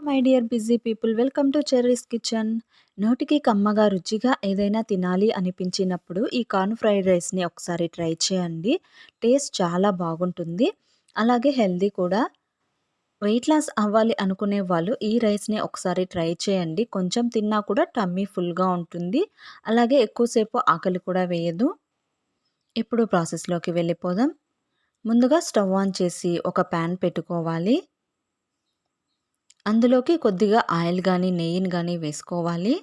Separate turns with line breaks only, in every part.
My dear busy people, welcome to cherries kitchen. నోటికి కమ్మగా రుచిగా ఏదైనా తినాలి అనిపించినప్పుడు ఈ కార్న్ ఫ్రైడ్ రైస్ని ఒకసారి ట్రై చేయండి. టేస్ట్ చాలా బాగుంటుంది, అలాగే హెల్దీ కూడా. వెయిట్ లాస్ అవ్వాలి అనుకునే వాళ్ళు ఈ రైస్ని ఒకసారి ట్రై చేయండి. కొంచెం తిన్నా కూడా టమ్మీ ఫుల్గా ఉంటుంది, అలాగే ఎక్కువసేపు ఆకలి కూడా వేయదు. ఇప్పుడు ప్రాసెస్లోకి వెళ్ళిపోదాం. ముందుగా స్టవ్ ఆన్ చేసి ఒక ప్యాన్ పెట్టుకోవాలి. అందులోకి కొద్దిగా ఆయిల్ గానీ, నెయ్యిని గానీ వేసుకోవాలి.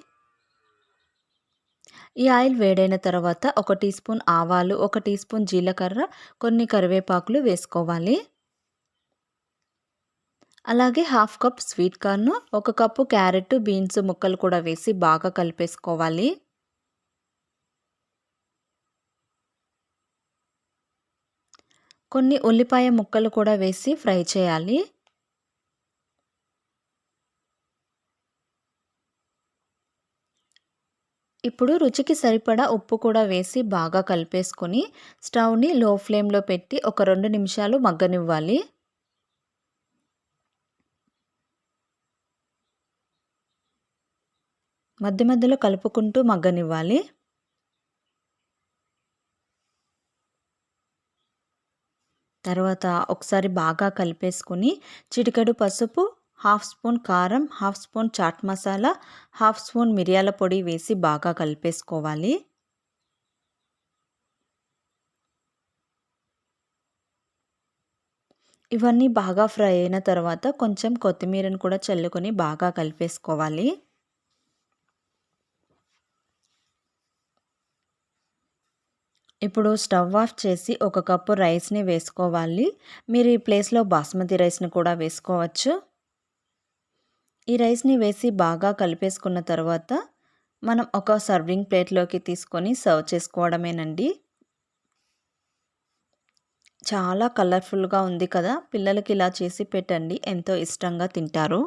ఈ ఆయిల్ వేడైన తర్వాత 1 టీ స్పూన్ ఆవాలు, 1 టీ స్పూన్ జీలకర్ర, కొన్ని కరివేపాకులు వేసుకోవాలి. అలాగే half cup sweet corn, 1 cup carrot, beans ముక్కలు కూడా వేసి బాగా కలిపేసుకోవాలి. కొన్ని ఉల్లిపాయ ముక్కలు కూడా వేసి ఫ్రై చేయాలి. ఇప్పుడు రుచికి సరిపడా ఉప్పు కూడా వేసి బాగా కలిపేసుకొని స్టవ్ని లో ఫ్లేమ్లో పెట్టి ఒక 2 నిమిషాలు మగ్గనివ్వాలి. మధ్య మధ్యలో కలుపుకుంటూ మగ్గనివ్వాలి. తర్వాత ఒకసారి బాగా కలిపేసుకొని చిటికెడు పసుపు, హాఫ్ స్పూన్ కారం, half spoon chaat masala, half spoon మిరియాల పొడి వేసి బాగా కలిపేసుకోవాలి. ఇవన్నీ బాగా ఫ్రై అయిన తర్వాత కొంచెం కొత్తిమీరను కూడా చల్లుకొని బాగా కలిపేసుకోవాలి. ఇప్పుడు స్టవ్ ఆఫ్ చేసి 1 కప్పు రైస్ని వేసుకోవాలి. మీరు ఈ ప్లేస్లో బాస్మతి రైస్ని కూడా వేసుకోవచ్చు. ఈ రైస్ని వేసి బాగా కలిపేసుకున్న తర్వాత మనం ఒక సర్వింగ్ ప్లేట్లోకి తీసుకొని సర్వ్ చేసుకోవడమేనండి. చాలా కలర్ఫుల్గా ఉంది కదా, పిల్లలకి ఇలా చేసి పెట్టండి, ఎంతో ఇష్టంగా తింటారు.